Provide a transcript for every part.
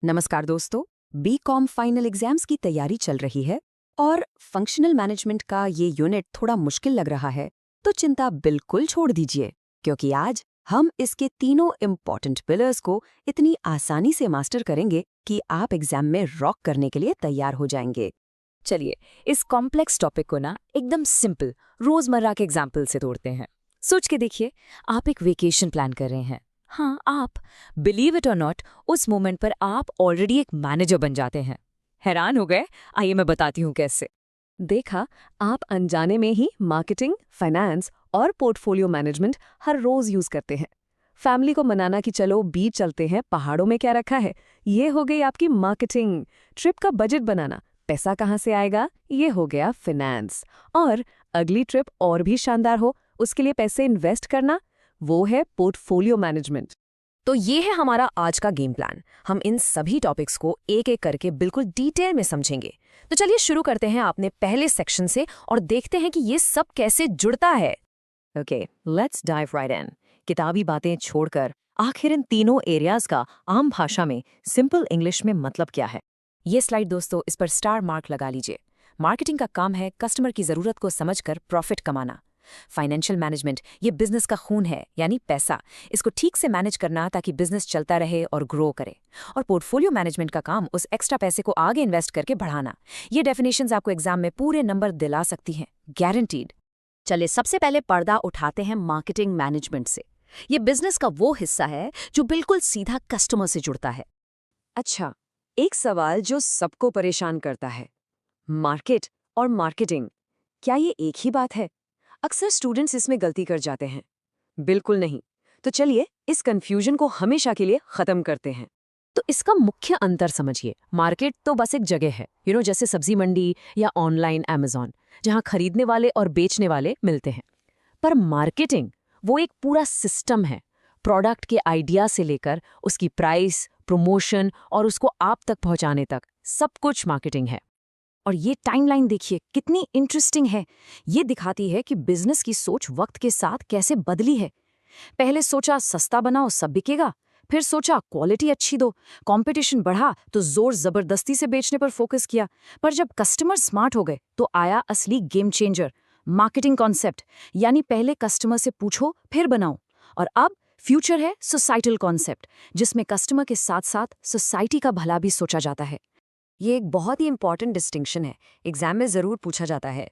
नमस्कार दोस्तों। BCom final exams की तैयारी चल रही है और फंक्शनल मैनेजमेंट का ये यूनिट थोड़ा मुश्किल लग रहा है, तो चिंता बिल्कुल छोड़ दीजिए, क्योंकि आज हम इसके तीनों इम्पॉर्टेंट पिलर्स को इतनी आसानी से मास्टर करेंगे कि आप एग्जाम में रॉक करने के लिए तैयार हो जाएंगे। चलिए इस कॉम्प्लेक्स टॉपिक को ना एकदम सिंपल रोजमर्रा के एग्जाम्पल से तोड़ते हैं। सोच के देखिए, आप एक वेकेशन प्लान कर रहे हैं। हाँ, आप बिलीव इट और नॉट, उस मोमेंट पर आप ऑलरेडी एक मैनेजर बन जाते हैं। हैरान हो गए? आइए मैं बताती हूँ कैसे। देखा, आप अनजाने में ही मार्केटिंग, फाइनेंस और पोर्टफोलियो मैनेजमेंट हर रोज यूज करते हैं। फैमिली को मनाना कि चलो बीच चलते हैं, पहाड़ों में क्या रखा है, ये हो गई आपकी मार्केटिंग। ट्रिप का बजट बनाना, पैसा कहाँ से आएगा, ये हो गया फाइनेंस। और अगली ट्रिप और भी शानदार हो, उसके लिए पैसे इन्वेस्ट करना, वो है पोर्टफोलियो मैनेजमेंट। तो ये है हमारा आज का गेम प्लान। हम इन सभी टॉपिक्स को एक एक करके बिल्कुल डिटेल में समझेंगे। तो चलिए शुरू करते हैं अपने पहले सेक्शन से और देखते हैं कि ये सब कैसे जुड़ता है। ओके, लेट्स डाइव राइट इन। किताबी बातें छोड़कर आखिर इन तीनों एरियाज का आम भाषा में सिंपल इंग्लिश में मतलब क्या है। ये स्लाइड दोस्तों, इस पर स्टार मार्क लगा लीजिए। मार्केटिंग का काम है कस्टमर की जरूरत को समझकर प्रॉफिट कमाना। फाइनेंशियल मैनेजमेंट ये बिजनेस का खून है, यानी पैसा। इसको ठीक से मैनेज करना ताकि बिजनेस चलता रहे और ग्रो करे। और पोर्टफोलियो मैनेजमेंट का काम उस एक्स्ट्रा पैसे को आगे इन्वेस्ट करके बढ़ाना। ये डेफिनेशंस आपको एग्जाम में पूरे नंबर दिला सकती हैं, गारंटीड। चलिए सबसे पहले पर्दा उठाते हैं मार्केटिंग मैनेजमेंट से। ये बिजनेस का वो हिस्सा है जो बिल्कुल सीधा कस्टमर से जुड़ता है। अच्छा, एक सवाल जो सबको परेशान करता है, मार्केट और मार्केटिंग, क्या ये एक ही बात है? अक्सर स्टूडेंट्स इसमें गलती कर जाते हैं। बिल्कुल नहीं। तो चलिए इस कंफ्यूजन को हमेशा के लिए खत्म करते हैं। तो इसका मुख्य अंतर समझिए। मार्केट तो बस एक जगह है, जैसे सब्जी मंडी या ऑनलाइन अमेज़न, जहां खरीदने वाले और बेचने वाले मिलते हैं। पर मार्केटिंग वो एक पूरा सिस्टम है। प्रोडक्ट के आइडिया से लेकर उसकी प्राइस, प्रमोशन और उसको आप तक पहुंचाने तक सब कुछ मार्केटिंग है। और ये टाइमलाइन देखिए कितनी इंटरेस्टिंग है। ये दिखाती है कि बिजनेस की सोच वक्त के साथ कैसे बदली है। पहले सोचा सस्ता बनाओ सब बिकेगा, फिर सोचा क्वालिटी अच्छी दो, कंपटीशन बढ़ा तो जोर जबरदस्ती से बेचने पर फोकस किया। पर जब कस्टमर स्मार्ट हो गए तो आया असली गेम चेंजर, मार्केटिंग कॉन्सेप्ट। यानी पहले कस्टमर से पूछो फिर बनाओ। और अब फ्यूचर है सोसाइटल कॉन्सेप्ट, जिसमें कस्टमर के साथ साथ सोसाइटी का भला भी सोचा जाता है। ये एक बहुत ही इंपॉर्टेंट डिस्टिंक्शन है, एग्जाम में जरूर पूछा जाता है।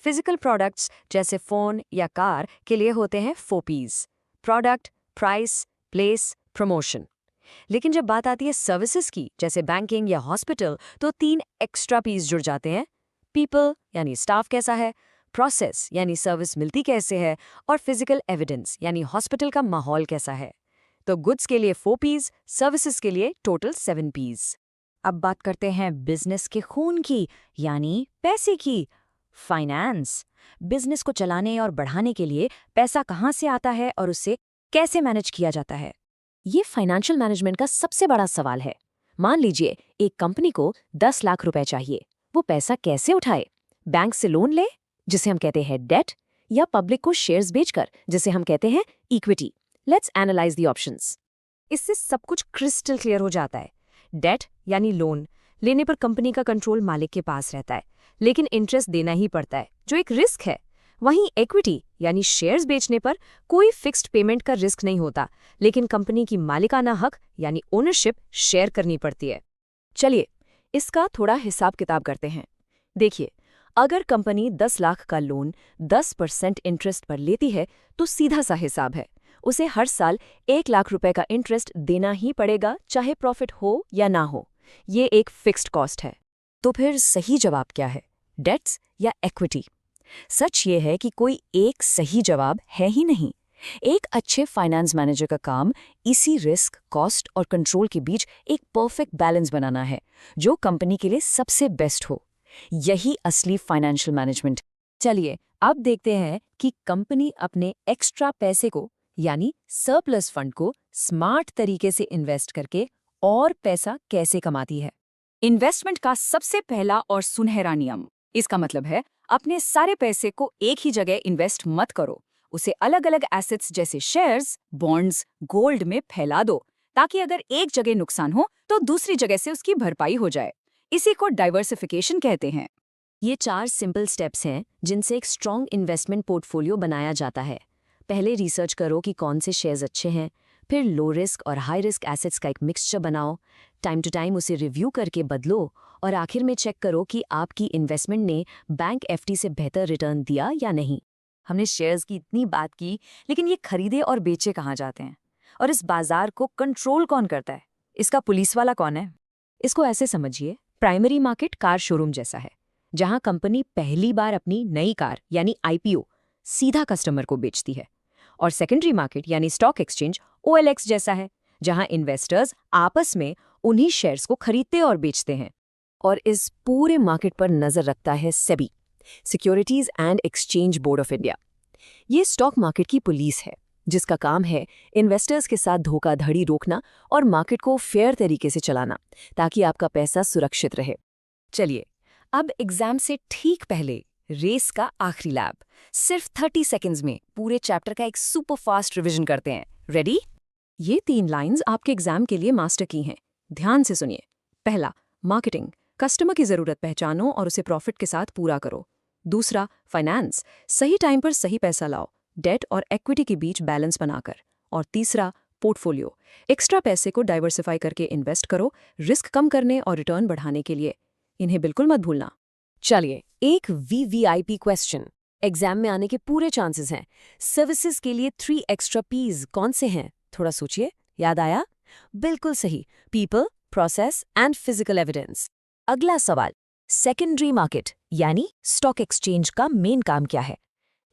फिजिकल प्रोडक्ट्स जैसे फोन या कार के लिए होते हैं 4 P's: product, price, place, promotion. लेकिन जब बात आती है सर्विसेज की, जैसे बैंकिंग या हॉस्पिटल, तो 3 एक्स्ट्रा P's जुड़ जाते हैं: पीपल यानी स्टाफ कैसा है, प्रोसेस यानी सर्विस मिलती कैसे है, और फिजिकल एविडेंस यानी हॉस्पिटल का माहौल कैसा है। तो गुड्स के लिए 4 P's, सर्विसेज के लिए टोटल 7 P's। अब बात करते हैं बिजनेस के खून की, यानी पैसे की। फाइनेंस। बिजनेस को चलाने और बढ़ाने के लिए पैसा कहाँ से आता है और उससे कैसे मैनेज किया जाता है, ये फाइनेंशियल मैनेजमेंट का सबसे बड़ा सवाल है। मान लीजिए एक कंपनी को 10 लाख रुपए चाहिए, वो पैसा कैसे उठाए? बैंक से लोन ले, जिसे हम कहते हैं डेट, या पब्लिक को शेयर्स बेचकर, जिसे हम कहते हैं equity. Let's analyse the options. इससे सब कुछ क्रिस्टल क्लियर हो जाता है। डेट यानी लोन लेने पर कंपनी का कंट्रोल मालिक के पास रहता है, लेकिन इंटरेस्ट देना ही पड़ता है, जो एक रिस्क है। वहीं इक्विटी यानी शेयर्स बेचने पर कोई फिक्स्ड पेमेंट का रिस्क नहीं होता, लेकिन कंपनी की मालिकाना हक यानी ओनरशिप शेयर करनी पड़ती है। चलिए इसका थोड़ा हिसाब किताब करते हैं। देखिए, अगर कंपनी 10 लाख का लोन 10% इंटरेस्ट पर लेती है, तो सीधा सा हिसाब है, उसे हर साल 1 लाख रुपए का इंटरेस्ट देना ही पड़ेगा, चाहे प्रॉफिट हो या ना हो। ये एक फिक्स्ड कॉस्ट है। तो फिर सही जवाब क्या है, डेट्स या इक्विटी? सच ये है कि कोई एक सही जवाब है ही नहीं। एक अच्छे फाइनेंस मैनेजर का काम इसी रिस्क, कॉस्ट और कंट्रोल के बीच एक परफेक्ट बैलेंस बनाना है, जो कंपनी के लिए सबसे बेस्ट हो। यही असली फाइनेंशियल मैनेजमेंट। चलिए अब देखते हैं कि कंपनी अपने एक्स्ट्रा पैसे को, यानी सरप्लस फंड को, स्मार्ट तरीके से इन्वेस्ट करके और पैसा कैसे कमाती है। इन्वेस्टमेंट का सबसे पहला और सुनहरा नियम, इसका मतलब है अपने सारे पैसे को एक ही जगह इन्वेस्ट मत करो, उसे अलग अलग एसेट्स जैसे शेयर्स, बॉन्ड्स, गोल्ड में फैला दो, ताकि अगर एक जगह नुकसान हो तो दूसरी जगह से उसकी भरपाई हो जाए। इसी को डाइवर्सिफिकेशन कहते हैं। ये 4 सिंपल स्टेप्स हैं जिनसे एक स्ट्रॉन्ग इन्वेस्टमेंट पोर्टफोलियो बनाया जाता है। पहले रिसर्च करो कि कौन से शेयर्स अच्छे हैं, फिर लो रिस्क और हाई रिस्क एसेट्स का एक मिक्सचर बनाओ, टाइम टू टाइम उसे रिव्यू करके बदलो और आखिर में चेक करो कि आपकी इन्वेस्टमेंट ने बैंक एफडी से बेहतर रिटर्न दिया या नहीं। हमने शेयर्स की इतनी बात की, लेकिन ये खरीदे और बेचे कहाँ जाते हैं? और इस बाजार को कंट्रोल कौन करता है? इसका पुलिस वाला कौन है? इसको ऐसे समझिए, प्राइमरी मार्केट कार शोरूम जैसा है, जहां कंपनी पहली बार अपनी नई कार यानी आईपीओ सीधा कस्टमर को बेचती है। और सेकेंडरी मार्केट यानी स्टॉक एक्सचेंज OLX जैसा है, जहां इन्वेस्टर्स आपस में उन्हीं शेयर्स को खरीदते और बेचते हैं। और इस पूरे मार्केट पर नजर रखता है SEBI, securities and exchange board of India. ये स्टॉक मार्केट की पुलिस है, जिसका काम है इन्वेस्टर्स के साथ धोखाधड़ी रोकना और मार्केट को फेयर तरीके से चलाना, ताकि आपका पैसा सुरक्षित रहे। चलिए, अब एग्जाम से ठीक पहले रेस का आखिरी लैब, सिर्फ 30 सेकेंड्स में पूरे चैप्टर का एक सुपर फास्ट रिवीजन करते हैं। रेडी? ये 3 लाइंस आपके एग्जाम के लिए मास्टर की हैं। ध्यान से सुनिए। पहला, मार्केटिंग, कस्टमर की जरूरत पहचानो और उसे प्रॉफिट के साथ पूरा करो। दूसरा, फाइनेंस, सही टाइम पर सही पैसा लाओ, डेट और इक्विटी के बीच बैलेंस बनाकर। और तीसरा, पोर्टफोलियो, एक्स्ट्रा पैसे को डाइवर्सिफाई करके इन्वेस्ट करो, रिस्क कम करने और रिटर्न बढ़ाने के लिए। इन्हें बिल्कुल मत भूलना। चलिए, एक VVIP क्वेश्चन, एग्जाम में आने के पूरे चांसेस हैं। सर्विसेज के लिए 3 एक्स्ट्रा P's कौन से हैं? थोड़ा सोचिए। याद आया? बिल्कुल सही, people, process and physical evidence. अगला सवाल, सेकेंडरी मार्केट यानी स्टॉक एक्सचेंज का मेन काम क्या है?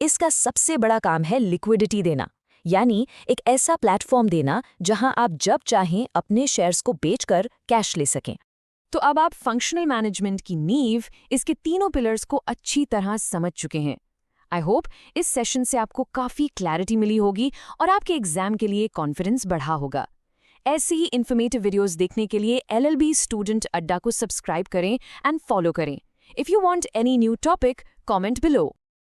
इसका सबसे बड़ा काम है लिक्विडिटी देना, यानी एक ऐसा प्लेटफॉर्म देना जहां आप जब चाहें अपने शेयर्स को बेचकर कैश ले सकें। तो अब आप फंक्शनल मैनेजमेंट की नींव, इसके तीनों पिलर्स को अच्छी तरह समझ चुके हैं। आई होप इस सेशन से आपको काफ़ी क्लैरिटी मिली होगी और आपके एग्जाम के लिए कॉन्फिडेंस बढ़ा होगा। ऐसे ही इन्फॉर्मेटिव वीडियोस देखने के लिए LLB स्टूडेंट अड्डा को सब्सक्राइब करें एंड फॉलो करें। If you want any new topic, comment below.